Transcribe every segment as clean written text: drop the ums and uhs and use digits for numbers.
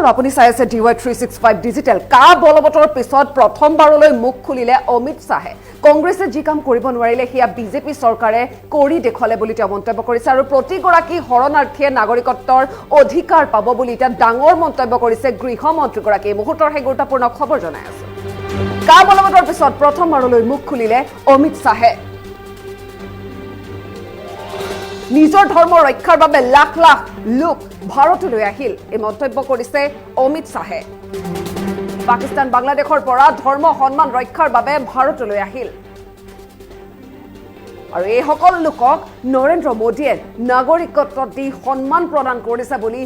নমস্কাৰ আপুনি চাই আছে DY 365 ডিজিটেল কা বলবতৰ পিছত প্ৰথমবাৰলৈ মুখ খুলিলে অমিত শাহে কংগ্ৰেছে যি কাম কৰিব নোৱাৰিলে হিয়া বিজেপি চৰকাৰে কৰি দেখুৱালে বুলি তেওঁ মন্তব্য কৰিছে আৰু প্ৰতিগৰাকী শৰণাৰ্থীয়ে নাগৰিকত্বৰ অধিকাৰ পাব বুলি তেওঁ ডাঙৰ মন্তব্য কৰিছে গৃহমন্ত্ৰীগৰাকী মুহূৰ্তৰ হে গুৰুত্বপূৰ্ণ খবৰ জনাই আছে কা বলবতৰ পিছত প্ৰথমবাৰলৈ মুখ খুলিলে অমিত শাহে নিজৰ ধৰ্ম ৰক্ষাৰ বাবে লাখ লাখ লোক ভাৰতলৈ আহিল এই মন্তব্য কৰিছে অমিত শাহে পাকিস্তান বাংলাদেশৰ পৰা ধৰ্ম সন্মান ৰক্ষাৰ বাবে ভাৰতলৈ আহিল আৰু এই সকল লোকক নৰেন্দ্ৰ মোদীয়ে নাগৰিকত্ব দি সন্মান প্ৰদান কৰিছে বুলি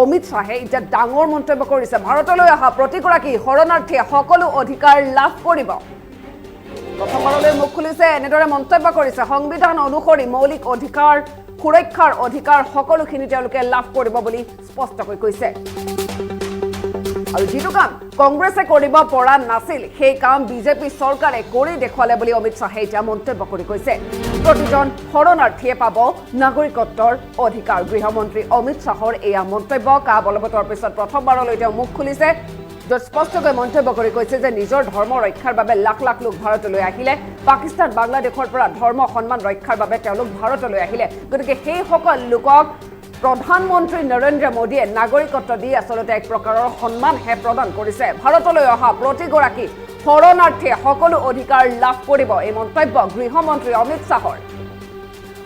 অমিত শাহে এটা ডাঙৰ মন্তব্য কৰিছে ভাৰতলৈ অহা প্ৰতিগৰাকী শৰণাৰ্থীয়ে সকলো অধিকাৰ লাভ কৰিব প্ৰথমবাৰলৈ মুখ খুলিছে এনেদৰে মন্তব্য কৰিছে সংবিধান অনুসৰি মৌলিক অধিকাৰ সুৰক্ষাৰ অধিকাৰ সকলোখিনি তেওঁলোকে লাভ কৰিব বুলি স্পষ্টকৈ কৈছে আৰু যিটো কাম কংগ্ৰেছে কৰিব পৰা নাছিল সেই কাম বিজেপি চৰকাৰে কৰি দেখুৱালে বুলি অমিত শাহে এতিয়া মন্তব্য কৰি কৈছে প্ৰতিজন শৰণাৰ্থীয়ে পাব নাগৰিকত্বৰ অধিকাৰ গৃহমন্ত্ৰী অমিত শাহৰ এয়া মন্তব্য কা বলবতৰ পিছত প্ৰথমবাৰলৈ তেওঁ মুখ খুলিছে স্পষ্টকৈ মন্তব্য কৰি কৈছে যে নিজৰ ধৰ্ম ৰক্ষাৰ বাবে লাখ লাখ লোক ভাৰতলৈ আহিলে পাকিস্তান বাংলাদেশৰ পৰা ধৰ্ম সন্মান ৰক্ষাৰ বাবে তেওঁলোক ভাৰতলৈ আহিলে গতিকে সেই সকল লোকক প্ৰধানমন্ত্ৰী নৰেন্দ্ৰ মোদীয়ে নাগৰিকত্ব দি আচলতে এক প্ৰকাৰৰ সন্মানহে প্ৰদান কৰিছে ভাৰতলৈ অহা প্ৰতিগৰাকী শৰণাৰ্থীয়ে সকলো অধিকাৰ লাভ কৰিব এই মন্তব্য গৃহমন্ত্ৰী অমিত শাহৰ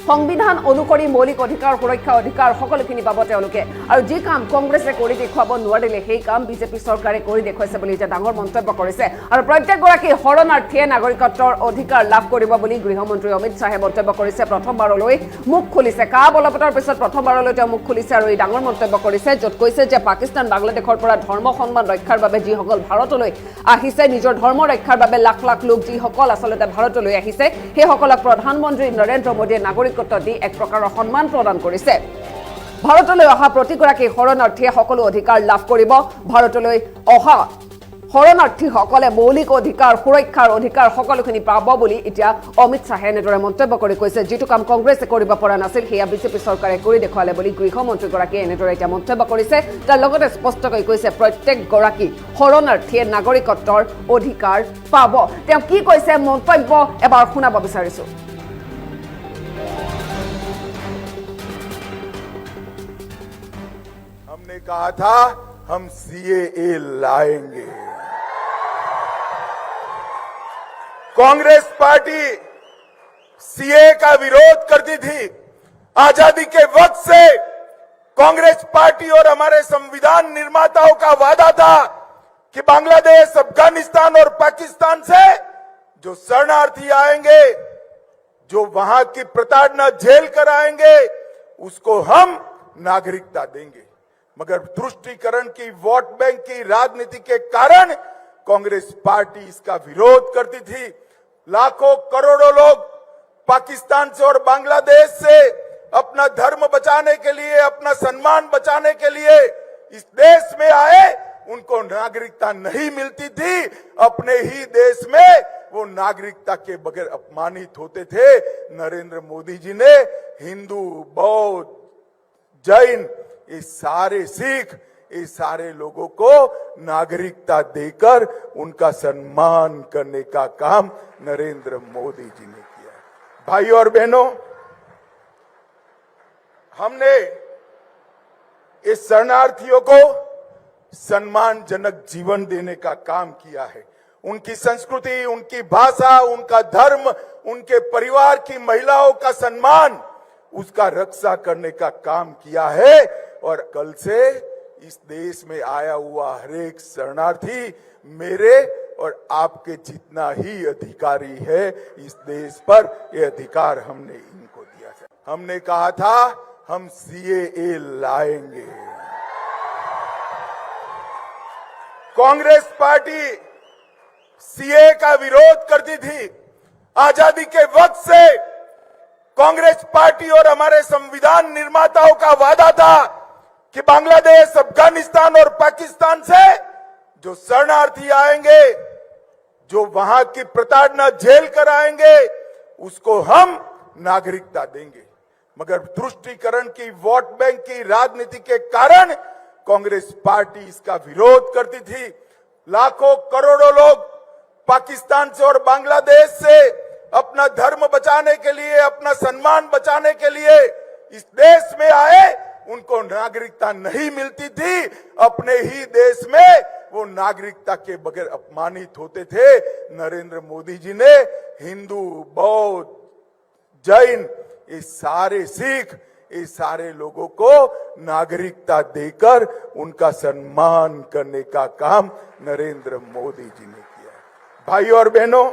সংবিধান অনুসৰি মৌলিক অধিকাৰ সুৰক্ষা অধিকাৰ সকলোখিনি পাব তেওঁলোকে আৰু যি কাম কংগ্ৰেছে কৰি দেখুৱাব নোৱাৰিলে সেই কাম বিজেপি চৰকাৰে কৰি দেখুৱাইছে বুলি এটা ডাঙৰ মন্তব্য কৰিছে আৰু প্ৰত্যেকগৰাকী শৰণাৰ্থীয়ে নাগৰিকত্বৰ অধিকাৰ লাভ কৰিব বুলি গৃহমন্ত্ৰী অমিত শাহে মন্তব্য কৰিছে প্ৰথমবাৰলৈ মুখ খুলিছে কা বলবতৰ পিছত প্ৰথমবাৰলৈ তেওঁ মুখ খুলিছে আৰু এই ডাঙৰ মন্তব্য কৰিছে য'ত কৈছে যে পাকিস্তান বাংলাদেশৰ পৰা ধৰ্ম সন্মান ৰক্ষাৰ বাবে যিসকল ভাৰতলৈ আহিছে নিজৰ ধৰ্ম ৰক্ষাৰ বাবে লাখ লাখ লোক যিসকল আচলতে ভাৰতলৈ আহিছে সেইসকলক প্ৰধানমন্ত্ৰী নৰেন্দ্ৰ মোদীয়ে নাগৰিকত্ব দি এক প্ৰকাৰৰ সন্মান প্ৰদান কৰিছে ভাৰতলৈ অহা প্ৰতিগৰাকী শৰণাৰ্থীয়ে সকলো অধিকাৰ লাভ কৰিব ভাৰতলৈ অহা শৰণাৰ্থীসকলে মৌলিক অধিকাৰ সুৰক্ষাৰ অধিকাৰ সকলোখিনি পাব বুলি এতিয়া অমিত শাহে এনেদৰে মন্তব্য কৰি কৈছে যিটো কাম কংগ্ৰেছে কৰিব পৰা নাছিল সেয়া বিজেপি চৰকাৰে কৰি দেখুৱালে বুলি গৃহমন্ত্ৰীগৰাকীয়ে এনেদৰে এতিয়া মন্তব্য কৰিছে তাৰ লগতে স্পষ্টকৈ কৈছে প্ৰত্যেকগৰাকী শৰণাৰ্থীয়ে নাগৰিকত্বৰ অধিকাৰ পাব তেওঁ কি কৈছে মন্তব্য এবাৰ শুনাব বিচাৰিছো हमने कहा था हम सीएए लाएंगे कांग्रेस पार्टी सीए का विरोध करती थी आजादी के वक्त से कांग्रेस पार्टी और हमारे संविधान निर्माताओं का वादा था कि बांग्लादेश अफगानिस्तान और पाकिस्तान से जो शरणार्थी आएंगे जो वहां की प्रताड़ना झेल कर आएंगे उसको हम नागरिकता देंगे मगर तुष्टीकरण की वोट बैंक की राजनीति के कारण कांग्रेस पार्टी इसका विरोध करती थी लाखों करोड़ों लोग पाकिस्तान से और बांग्लादेश से अपना धर्म बचाने के लिए अपना सम्मान बचाने के लिए इस देश में आए उनको नागरिकता नहीं मिलती थी अपने ही देश में वो नागरिकता के बगैर अपमानित होते थे नरेंद्र मोदी जी ने हिंदू बौद्ध जैन ये सारे सिख ये सारे लोगों को नागरिकता देकर उनका सम्मान करने का काम नरेंद्र मोदी जी ने किया भाई और बहनों हमने इस शरणार्थियों को सम्मानजनक जीवन देने का काम किया है उनकी संस्कृति उनकी भाषा उनका धर्म उनके परिवार की महिलाओं का सम्मान उसका रक्षा करने का काम किया है और कल से इस देश में आया हुआ हर एक शरणार्थी मेरे और आपके जितना ही अधिकारी है इस देश पर ये अधिकार हमने इनको दिया है हमने कहा था हम सीएए लाएंगे कांग्रेस पार्टी सीए का विरोध करती थी आजादी के वक्त से कांग्रेस पार्टी और हमारे संविधान निर्माताओं का वादा था कि बांग्लादेश अफगानिस्तान और पाकिस्तान से जो शरणार्थी आएंगे जो वहां की प्रताड़ना झेल कर आएंगे उसको हम नागरिकता देंगे मगर तुष्टीकरण की वोट बैंक की राजनीति के कारण कांग्रेस पार्टी इसका विरोध करती थी। लाखों करोड़ों लोग पाकिस्तान से और बांग्लादेश से अपना धर्म बचाने के लिए, अपना सम्मान बचाने के लिए इस देश में आए। उनको नागरिकता नहीं मिलती थी। अपने ही देश में वो नागरिकता के बगैर अपमानित होते थे। नरेंद्र मोदी जी ने हिंदू, बौद्ध, जैन, ये सारे सिख, ये सारे लोगों को नागरिकता देकर उनका सम्मान करने का काम नरेंद्र मोदी जी ने किया। भाई और बहनों,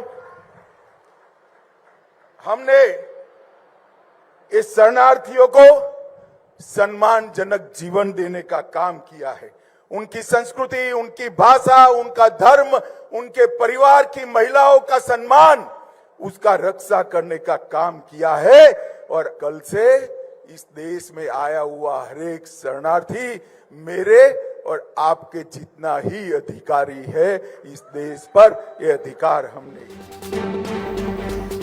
हमने इस शरणार्थियों को सम्मानजनक जीवन देने का काम किया है। उनकी संस्कृति, उनकी भाषा, उनका धर्म, उनके परिवार की महिलाओं का सम्मान, उसका रक्षा करने का काम किया है। और कल से इस देश में आया हुआ हर एक शरणार्थी मेरे और आपके जितना ही अधिकारी है इस देश पर। यह अधिकार हमने।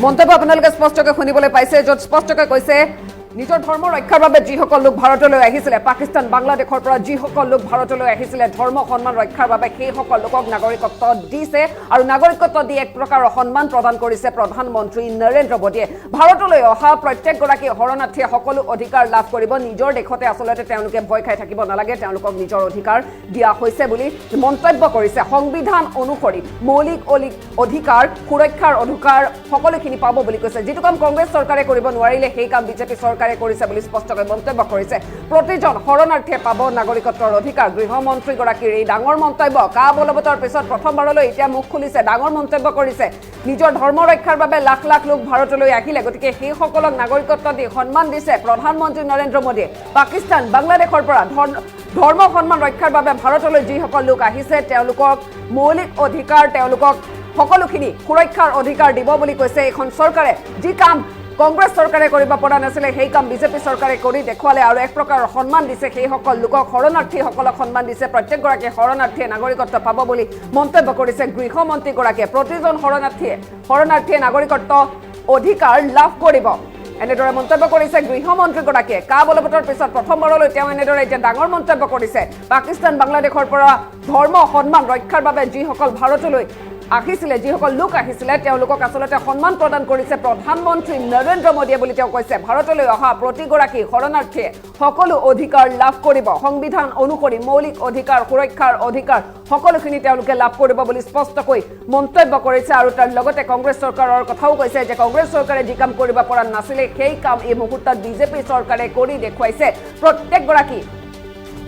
মন্তব্য আপোনালোকে স্পষ্টকৈ শুনিবলৈ পাইছে, য'ত স্পষ্টকৈ কৈছে নিজৰ ধৰ্ম ৰক্ষাৰ বাবে যিসকল লোক ভাৰতলৈ আহিছিলে, পাকিস্তান বাংলাদেশৰ পৰা যিসকল লোক ভাৰতলৈ আহিছিলে ধৰ্ম সন্মান ৰক্ষাৰ বাবে, সেইসকল লোকক নাগৰিকত্ব দিছে আৰু নাগৰিকত্ব দি এক প্ৰকাৰৰ সন্মান প্ৰদান কৰিছে প্ৰধানমন্ত্ৰী নৰেন্দ্ৰ মোদীয়ে। ভাৰতলৈ অহা প্ৰত্যেকগৰাকী শৰণাৰ্থীয়ে সকলো অধিকাৰ লাভ কৰিব। নিজৰ দেশতে আচলতে তেওঁলোকে ভয় খাই থাকিব নালাগে, তেওঁলোকক নিজৰ অধিকাৰ দিয়া হৈছে বুলি মন্তব্য কৰিছে। সংবিধান অনুসৰি মৌলিক অধিকাৰ, সুৰক্ষাৰ অধিকাৰ সকলোখিনি পাব বুলি কৈছে। যিটো কাম কংগ্ৰেছ চৰকাৰে কৰিব নোৱাৰিলে সেই কাম বিজেপি চৰকাৰে কৰিছে বুলি স্পষ্টকৈ মন্তব্য কৰিছে। প্ৰতিজন শৰণাৰ্থীয়ে পাব নাগৰিকত্বৰ অধিকাৰ। গৃহমন্ত্ৰীগৰাকীৰ এই ডাঙৰ মন্তব্য কা বলবতৰ পিছত প্ৰথমবাৰলৈ এতিয়া মুখ খুলিছে, ডাঙৰ মন্তব্য কৰিছে। নিজৰ ধৰ্ম ৰক্ষাৰ বাবে লাখ লাখ লোক ভাৰতলৈ আহিলে, গতিকে সেইসকলক নাগৰিকত্ব দি সন্মান দিছে প্ৰধানমন্ত্ৰী নৰেন্দ্ৰ মোদীয়ে। পাকিস্তান বাংলাদেশৰ পৰা ধৰ্ম সন্মান ৰক্ষাৰ বাবে ভাৰতলৈ যিসকল লোক আহিছে তেওঁলোকক মৌলিক অধিকাৰ, তেওঁলোকক সকলোখিনি সুৰক্ষাৰ অধিকাৰ দিব বুলি কৈছে এইখন চৰকাৰে। যি কাম কংগ্ৰেছ চৰকাৰে কৰিব পৰা নাছিলে সেই কাম বিজেপি চৰকাৰে কৰি দেখুৱালে আৰু এক প্ৰকাৰৰ সন্মান দিছে সেইসকল লোকক, শৰণাৰ্থীসকলক সন্মান দিছে। প্ৰত্যেকগৰাকী শৰণাৰ্থীয়ে নাগৰিকত্ব পাব বুলি মন্তব্য কৰিছে গৃহমন্ত্ৰীগৰাকীয়ে। প্ৰতিজন শৰণাৰ্থীয়ে নাগৰিকত্ব অধিকাৰ লাভ কৰিব, এনেদৰে মন্তব্য কৰিছে গৃহমন্ত্ৰীগৰাকীয়ে। কা বলবতৰ পিছত প্ৰথমবাৰলৈ তেওঁ এনেদৰে এতিয়া ডাঙৰ মন্তব্য কৰিছে। পাকিস্তান বাংলাদেশৰ পৰা ধৰ্ম সন্মান ৰক্ষাৰ বাবে যিসকল ভাৰতলৈ আহিছিলে, যিসকল লোক আহিছিলে তেওঁলোকক আচলতে সন্মান প্ৰদান কৰিছে প্ৰধানমন্ত্ৰী নৰেন্দ্ৰ মোদীয়ে বুলি তেওঁ কৈছে। ভাৰতলৈ অহা প্ৰতিগৰাকী শৰণাৰ্থীয়ে সকলো অধিকাৰ লাভ কৰিব। সংবিধান অনুসৰি মৌলিক অধিকাৰ, সুৰক্ষাৰ অধিকাৰ সকলোখিনি তেওঁলোকে লাভ কৰিব বুলি স্পষ্টকৈ মন্তব্য কৰিছে। আৰু তাৰ লগতে কংগ্ৰেছ চৰকাৰৰ কথাও কৈছে যে কংগ্ৰেছ চৰকাৰে যি কাম কৰিব পৰা নাছিলে সেই কাম এই মুহূৰ্তত বিজেপি চৰকাৰে কৰি দেখুৱাইছে। প্ৰত্যেকগৰাকী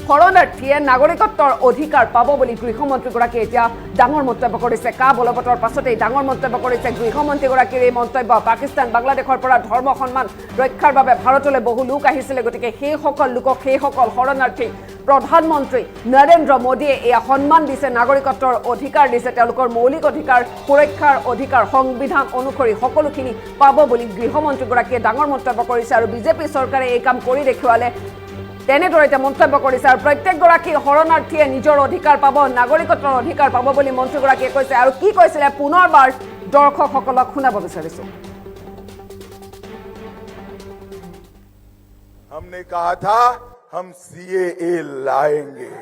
শৰণাৰ্থীয়ে নাগৰিকত্বৰ অধিকাৰ পাব বুলি গৃহমন্ত্ৰীগৰাকীয়ে এতিয়া ডাঙৰ মন্তব্য কৰিছে। কা বলবতৰ পাছতেই ডাঙৰ মন্তব্য কৰিছে গৃহমন্ত্ৰীগৰাকীৰ এই মন্তব্য। পাকিস্তান বাংলাদেশৰ পৰা ধৰ্ম সন্মান ৰক্ষাৰ বাবে ভাৰতলৈ বহু লোক আহিছিলে, গতিকে সেইসকল লোকক, সেইসকল শৰণাৰ্থী প্ৰধানমন্ত্ৰী নৰেন্দ্ৰ মোদীয়ে এয়া সন্মান দিছে, নাগৰিকত্বৰ অধিকাৰ দিছে, তেওঁলোকৰ মৌলিক অধিকাৰ, সুৰক্ষাৰ অধিকাৰ সংবিধান অনুসৰি সকলোখিনি পাব বুলি গৃহমন্ত্ৰীগৰাকীয়ে ডাঙৰ মন্তব্য কৰিছে। আৰু বিজেপি চৰকাৰে এই কাম কৰি দেখুৱালে, তেনেদৰে এতিয়া মন্তব্য কৰিছে। আৰু প্ৰত্যেকগৰাকী শৰণাৰ্থীয়ে নিজৰ অধিকাৰ পাব, নাগৰিকত্বৰ অধিকাৰ পাব বুলি মন্ত্ৰীগৰাকীয়ে কৈছে। আৰু কি কৈছিলে পুনৰবাৰ দৰ্শকসকলক শুনাব বিচাৰিছো। हमने कहा था हम सीएए लाएंगे।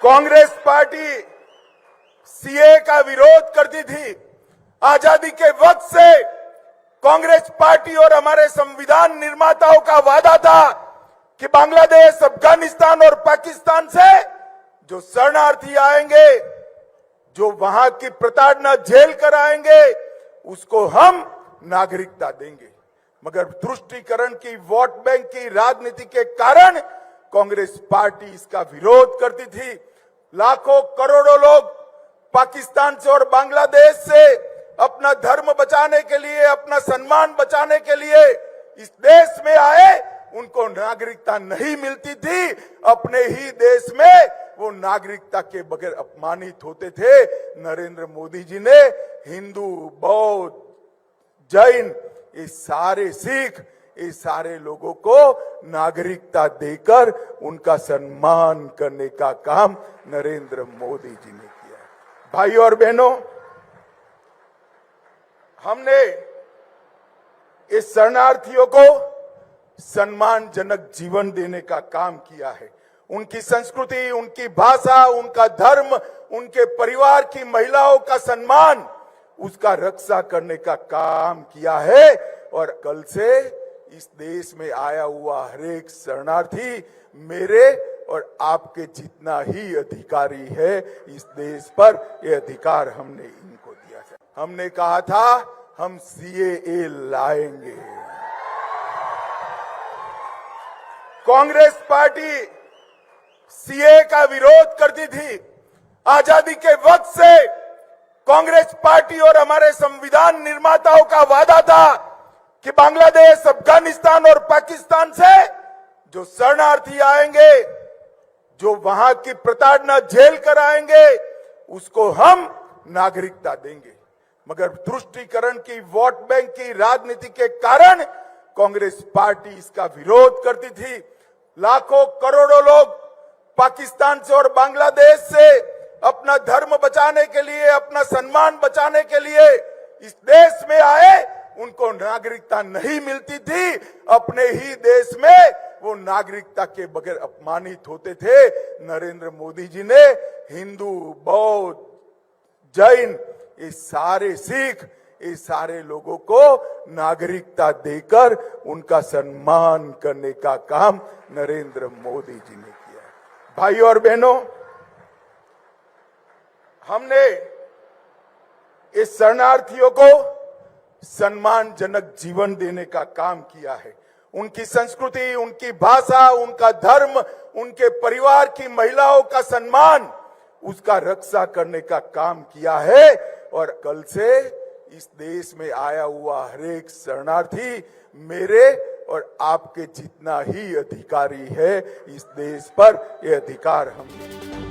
कांग्रेस पार्टी सीए का विरोध करती थी। आजादी के वक्त से कांग्रेस पार्टी और हमारे संविधान निर्माताओं का वादा था कि बांग्लादेश, अफगानिस्तान और पाकिस्तान से जो शरणार्थी आएंगे, जो वहां की प्रताड़ना झेल कर आएंगे, उसको हम नागरिकता देंगे। मगर तुष्टीकरण की, वोट बैंक की राजनीति के कारण कांग्रेस पार्टी इसका विरोध करती थी। लाखों करोड़ों लोग पाकिस्तान से और बांग्लादेश से अपना धर्म बचाने के लिए, अपना सम्मान बचाने के लिए इस देश में आए। उनको नागरिकता नहीं मिलती थी। अपने ही देश में वो नागरिकता के बगैर अपमानित होते थे। नरेंद्र मोदी जी ने हिंदू, बौद्ध, जैन, ये सारे सिख, ये सारे लोगों को नागरिकता देकर उनका सम्मान करने का काम नरेंद्र मोदी जी ने किया। भाई और बहनों, हमने इस शरणार्थियों को सम्मानजनक जीवन देने का काम किया है। उनकी संस्कृति, उनकी भाषा, उनका धर्म, उनके परिवार की महिलाओं का सम्मान, उसका रक्षा करने का काम किया है। और कल से इस देश में आया हुआ हर एक शरणार्थी मेरे और आपके जितना ही अधिकारी है इस देश पर। ये अधिकार हमने इनको दिया है। हमने कहा था हम सीएए लाएंगे। कांग्रेस पार्टी सीए का विरोध करती थी। आजादी के वक्त से कांग्रेस पार्टी और हमारे संविधान निर्माताओं का वादा था कि बांग्लादेश, अफगानिस्तान और पाकिस्तान से जो शरणार्थी आएंगे, जो वहां की प्रताड़ना झेल कर आएंगे, उसको हम नागरिकता देंगे। मगर तुष्टीकरण की, वोट बैंक की राजनीति के कारण कांग्रेस पार्टी इसका विरोध करती थी। लाखों करोड़ों लोग पाकिस्तान से और बांग्लादेश से अपना धर्म बचाने के लिए, अपना सम्मान बचाने के लिए इस देश में आए। उनको नागरिकता नहीं मिलती थी। अपने ही देश में वो नागरिकता के बगैर अपमानित होते थे। नरेंद्र मोदी जी ने हिंदू, बौद्ध, जैन, ये सारे सिख, ये सारे लोगों को नागरिकता देकर उनका सम्मान करने का काम नरेंद्र मोदी जी ने किया है। भाइयों और बहनों, हमने इस शरणार्थियों को सम्मानजनक जीवन देने का काम किया है। उनकी संस्कृति, उनकी भाषा, उनका धर्म, उनके परिवार की महिलाओं का सम्मान, उसका रक्षा करने का काम किया है। और कल से इस देश में आया हुआ हर एक शरणार्थी मेरे और आपके जितना ही अधिकारी है इस देश पर। ये अधिकार हमने